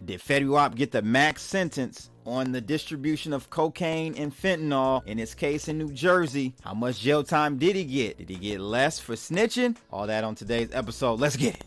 Did Fetty Wap get the max sentence on the distribution of cocaine and fentanyl in his case in New Jersey? How much jail time did he get? Did he get less for snitching? All that on today's episode. Let's get it.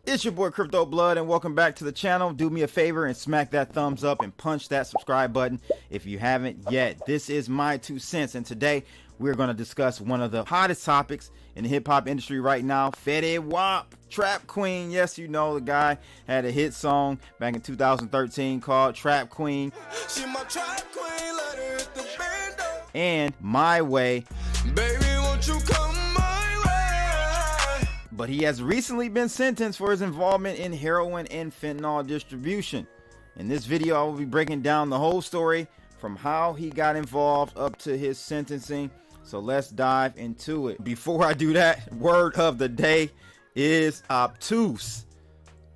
It's your boy Crypto Blood and welcome back to the channel. Do me a favor and smack that thumbs up and punch that subscribe button if you haven't yet. This is my 2 cents and today we're going to discuss one of the hottest topics in the hip hop industry right now, Fetty Wap, Trap Queen. Yes, you know the guy had a hit song back in 2013 called Trap Queen. She my trap queen, let her hit the bando. And My Way. Baby, won't you come my way? But he has recently been sentenced for his involvement in heroin and fentanyl distribution. In this video, I will be breaking down the whole story from how he got involved up to his sentencing. So let's dive into it. Before I do that, word of the day is obtuse.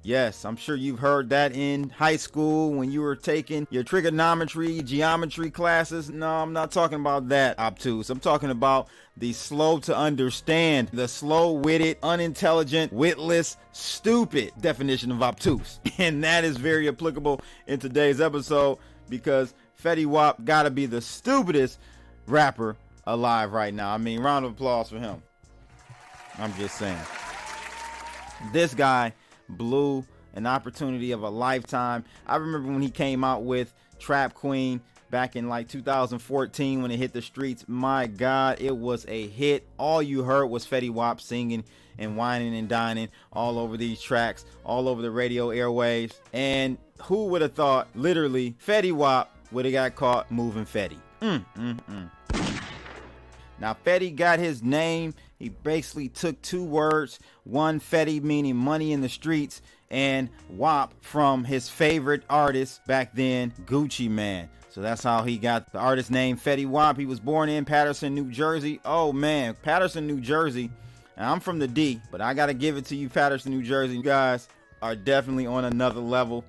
Yes, I'm sure you've heard that in high school when you were taking your trigonometry, geometry classes. No, I'm not talking about that obtuse. I'm talking about the slow to understand, the slow-witted, unintelligent, witless, stupid definition of obtuse. And that is very applicable in today's episode because Fetty Wap gotta be the stupidest rapper alive right now. I mean, round of applause for him. I'm just saying. This guy blew an opportunity of a lifetime. I remember when he came out with Trap Queen back in like 2014 when it hit the streets. My God, it was a hit. All you heard was Fetty Wap singing and whining and dining all over these tracks, all over the radio airwaves. And who would have thought literally Fetty Wap would have got caught moving Fetty? Now, Fetty got his name. He basically took 2 words, one Fetty meaning money in the streets, and Wap from his favorite artist back then, Gucci Mane. So that's how he got the artist name Fetty Wap. He was born in Paterson, New Jersey. Oh man, Paterson, New Jersey. And I'm from the D, but I gotta give it to you, Paterson, New Jersey. You guys are definitely on another level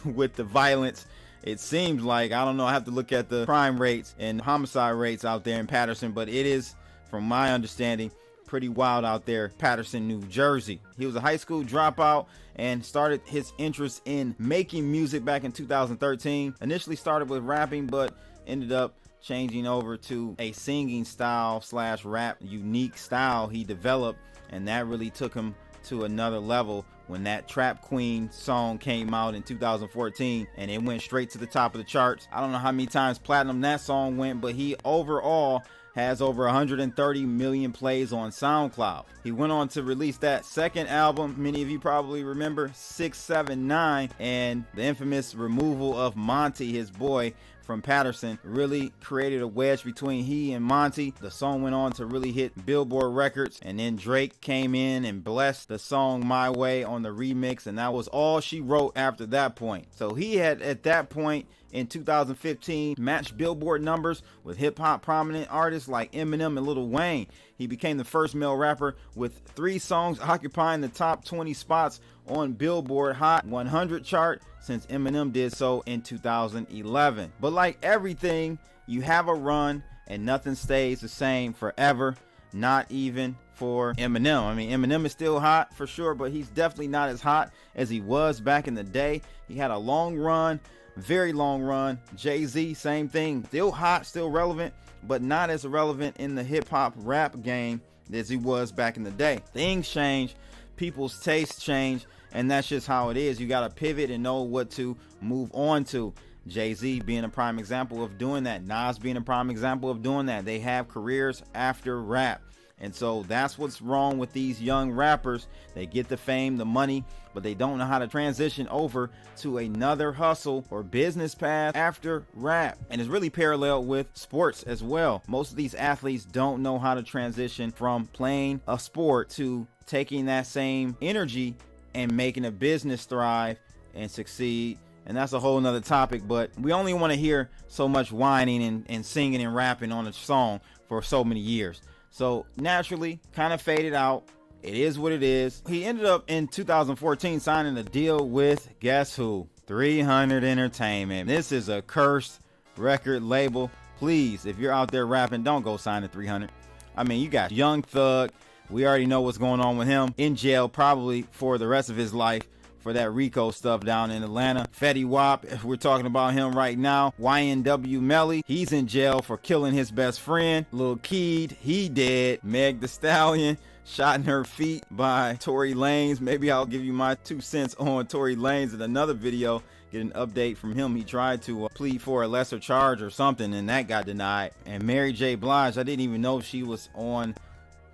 with the violence. It seems like, I don't know, I have to look at the crime rates and homicide rates out there in Paterson, but it is, from my understanding, pretty wild out there, Paterson, New Jersey. He was a high school dropout and started his interest in making music back in 2013. Initially started with rapping, but ended up changing over to a singing style / rap unique style he developed, and that really took him to another level when that Trap Queen song came out in 2014 and it went straight to the top of the charts. I don't know how many times platinum that song went, but he overall has over 130 million plays on SoundCloud. He went on to release that second album, many of you probably remember, 679, and the infamous removal of Monty, his boy from Paterson, really created a wedge between he and Monty. The song went on to really hit Billboard records, and then Drake came in and blessed the song My Way on the remix, and that was all she wrote after that point. So he had, at that point in 2015, matched Billboard numbers with hip-hop prominent artists like Eminem and Lil Wayne. He became the first male rapper with 3 songs occupying the top 20 spots on Billboard Hot 100 chart since Eminem did so in 2011. But like everything, you have a run and nothing stays the same forever, not even for Eminem. I mean, Eminem is still hot for sure, but he's definitely not as hot as he was back in the day. He had a long run, very long run. Jay-Z, same thing, still hot, still relevant, but not as relevant in the hip-hop rap game as he was back in the day. Things change, people's tastes change, and that's just how it is. You got to pivot and know what to move on to. Jay-Z being a prime example of doing that. Nas being a prime example of doing that. They have careers after rap. And so that's what's wrong with these young rappers. They get the fame, the money, but they don't know how to transition over to another hustle or business path after rap. And it's really parallel with sports as well. Most of these athletes don't know how to transition from playing a sport to taking that same energy and making a business thrive and succeed. And that's a whole nother topic, but we only want to hear so much whining and singing and rapping on a song for so many years. So naturally, kind of faded out. It is what it is. He ended up in 2014 signing a deal with, guess who? 300 Entertainment. This is a cursed record label. Please, if you're out there rapping, don't go sign to 300. I mean, you got Young Thug. We already know what's going on with him. In jail probably for the rest of his life for that RICO stuff down in Atlanta. Fetty Wap, we're talking about him right now. YNW Melly, he's in jail for killing his best friend. Lil Keed, he dead. Meg Thee Stallion, shot in her feet by Tory Lanez. Maybe I'll give you my 2 cents on Tory Lanez in another video. Get an update from him. He tried to plead for a lesser charge or something, and that got denied. And Mary J. Blige, I didn't even know she was on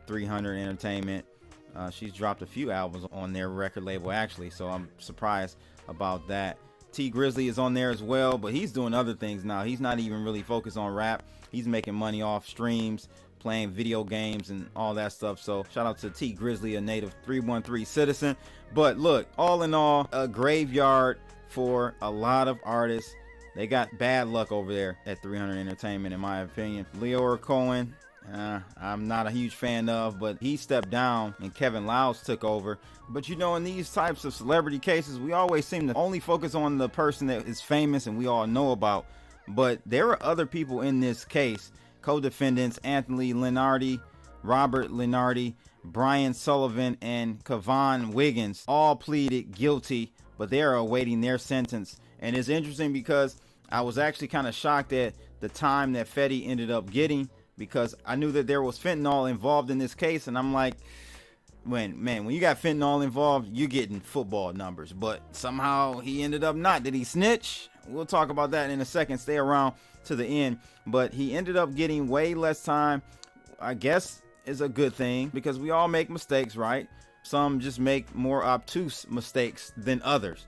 300 Entertainment. She's dropped a few albums on their record label actually, so I'm surprised about that. T Grizzly is on there as well, but he's doing other things now. He's not even really focused on rap. He's making money off streams, playing video games and all that stuff. So shout out to T Grizzly, a native 313 citizen. But look, all in all, a graveyard for a lot of artists. They got bad luck over there at 300 Entertainment, in my opinion. Leo Cohen, I'm not a huge fan of, but he stepped down and Kevin Liles took over. But you know, in these types of celebrity cases, we always seem to only focus on the person that is famous and we all know about. But there are other people in this case, co-defendants Anthony Lenardi, Robert Lenardi, Brian Sullivan, and Kevon Wiggins all pleaded guilty, but they are awaiting their sentence. And it's interesting because I was actually kind of shocked at the time that Fetty ended up getting, because I knew that there was fentanyl involved in this case, and I'm like, when you got fentanyl involved, you're getting football numbers. But somehow he ended up not. Did he snitch? We'll talk about that in a second. Stay around to the end. But he ended up getting way less time. I guess is a good thing, because we all make mistakes, right? Some just make more obtuse mistakes than others.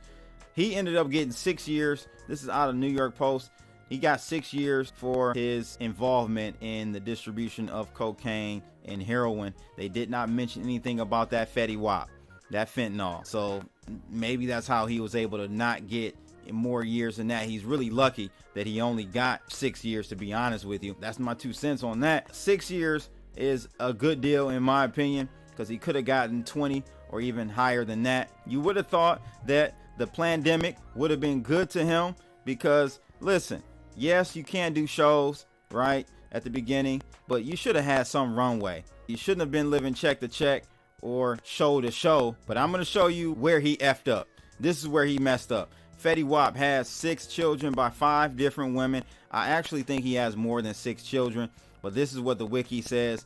He ended up getting 6 years. This is out of New York Post. He got 6 years for his involvement in the distribution of cocaine and heroin. They did not mention anything about that Fetty Wap, that fentanyl. So maybe that's how he was able to not get more years than that. He's really lucky that he only got 6 years, to be honest with you. That's my 2 cents on that. 6 years is a good deal in my opinion, because he could have gotten 20 or even higher than that. You would have thought that the pandemic would have been good to him, because listen, yes, you can do shows right at the beginning, but you should have had some runway. You shouldn't have been living check to check or show to show. But I'm going to show you where he effed up. This is where he messed up. Fetty Wap has 6 children by 5 different women. I actually think he has more than 6 children, but this is what the wiki says.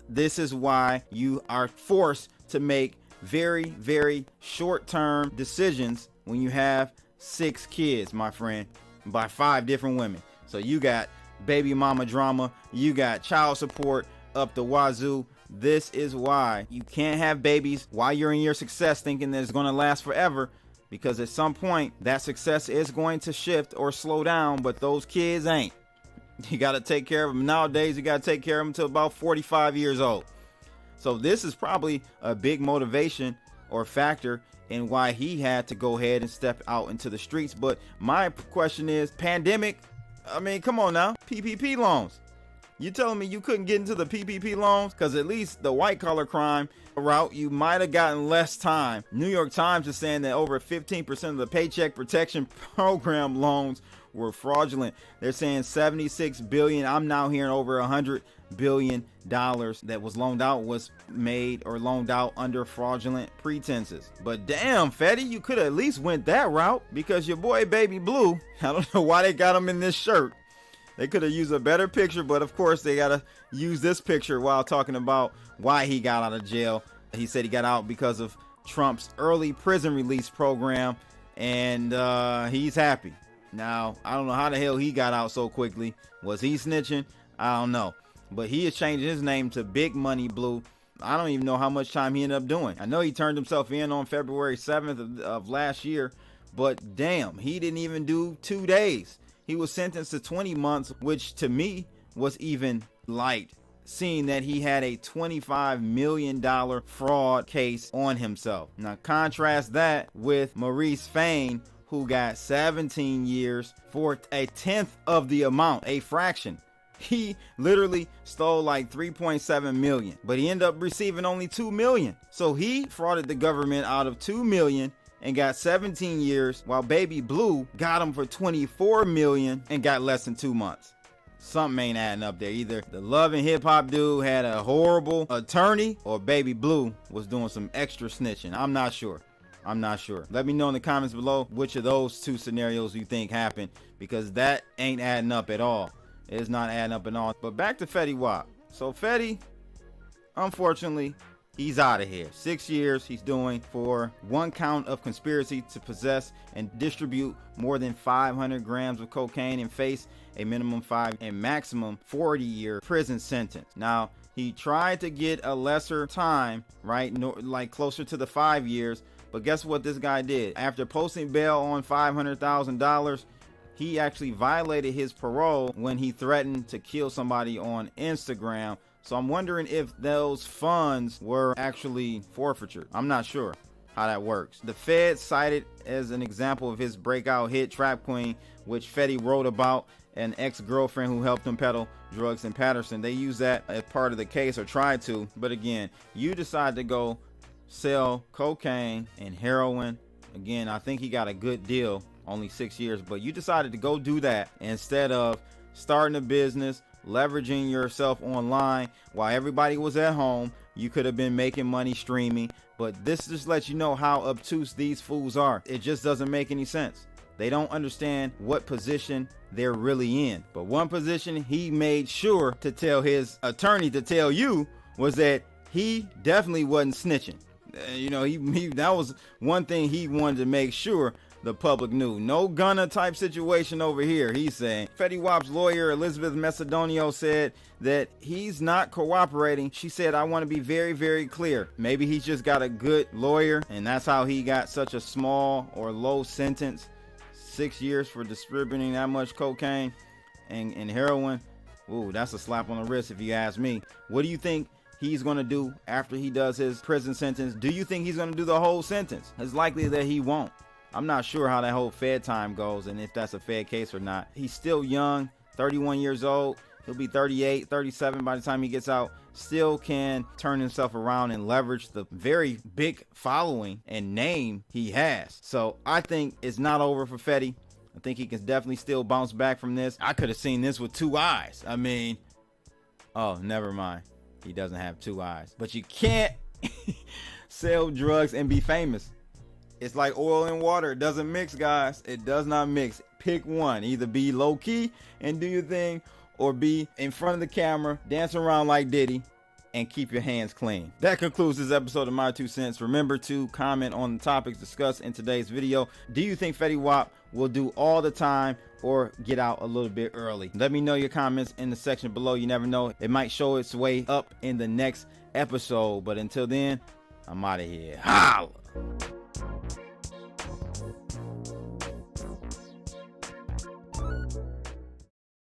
This is why you are forced to make very, very short-term decisions when you have 6 kids, my friend, by 5 different women. So you got baby mama drama, you got child support up the wazoo. This is why you can't have babies while you're in your success thinking that it's going to last forever, because at some point that success is going to shift or slow down, but those kids ain't. You got to take care of them. Nowadays, you got to take care of them till about 45 years old. So this is probably a big motivation or factor in why he had to go ahead and step out into the streets. But my question is, pandemic, I mean, come on now, PPP loans. You telling me you couldn't get into the PPP loans? Because at least the white collar crime route, you might have gotten less time. New York Times is saying that over 15% of the Paycheck Protection Program loans were fraudulent. They're saying 76 billion. I'm now hearing over $100 billion that was loaned out was made or loaned out under fraudulent pretenses. But damn, Fetty, you could have at least went that route, because your boy Baby Blue, I don't know why they got him in this shirt. They could have used a better picture, but of course they got to use this picture while talking about why he got out of jail. He said he got out because of Trump's early prison release program, and he's happy. Now, I don't know how the hell he got out so quickly. Was he snitching? I don't know. But he is changing his name to Big Money Blue. I don't even know how much time he ended up doing. I know he turned himself in on February 7th of last year, but damn, he didn't even do 2 days. He was sentenced to 20 months, which to me was even light, seeing that he had a $25 million fraud case on himself. Now contrast that with Maurice Fain, who got 17 years for a tenth of the amount, a fraction. He literally stole like 3.7 million, but he ended up receiving only 2 million. So he frauded the government out of 2 million and got 17 years, while Baby Blue got him for 24 million and got less than 2 months. something ain't adding up there. Either the Love and Hip Hop dude had a horrible attorney, or Baby Blue was doing some extra snitching. I'm not sure. Let me know in the comments below which of those two scenarios you think happened, because that ain't adding up at all. It is not adding up at all. But back to Fetty Wap. So Fetty, unfortunately, he's out of here. 6 years he's doing for one count of conspiracy to possess and distribute more than 500 grams of cocaine, and face a minimum 5 and maximum 40-year prison sentence. Now, he tried to get a lesser time, right? Like closer to the 5 years. But guess what this guy did? After posting bail on $500,000, he actually violated his parole when he threatened to kill somebody on Instagram. So I'm wondering if those funds were actually forfeited. I'm not sure how that works. The Fed cited as an example of his breakout hit Trap Queen, which Fetty wrote about, an ex-girlfriend who helped him peddle drugs in Patterson. They used that as part of the case, or tried to. But again, you decide to go sell cocaine and heroin. Again, I think he got a good deal, only 6 years, but you decided to go do that instead of starting a business, leveraging yourself online while everybody was at home. You could have been making money streaming. But this just lets you know how obtuse these fools are. It just doesn't make any sense. They don't understand what position they're really in. But one position he made sure to tell his attorney to tell you was that he definitely wasn't snitching. You know, he that was one thing he wanted to make sure the public knew. No Gunna type situation over here, he's saying. Fetty Wap's lawyer, Elizabeth Macedonio, said that he's not cooperating. She said, I want to be very, very clear. Maybe he's just got a good lawyer, and that's how he got such a small or low sentence. 6 years for distributing that much cocaine and heroin. Ooh, that's a slap on the wrist if you ask me. What do you think he's going to do after he does his prison sentence? Do you think he's going to do the whole sentence? It's likely that he won't. I'm not sure how that whole Fed time goes and if that's a Fed case or not. He's still young, 31 years old. He'll be 38, 37 by the time he gets out. Still can turn himself around and leverage the very big following and name he has. So I think it's not over for Fetty. I think he can definitely still bounce back from this. I could have seen this with 2 eyes. I mean, oh, never mind. He doesn't have 2 eyes. But you can't sell drugs and be famous. It's like oil and water. It doesn't mix, guys. It does not mix. Pick one. Either be low key and do your thing, or be in front of the camera, dance around like Diddy, and keep your hands clean. That concludes this episode of My 2 Cents. Remember to comment on the topics discussed in today's video. Do you think Fetty Wap will do all the time or get out a little bit early? Let me know your comments in the section below. You never know, it might show its way up in the next episode. But until then, I'm out of here. Holla!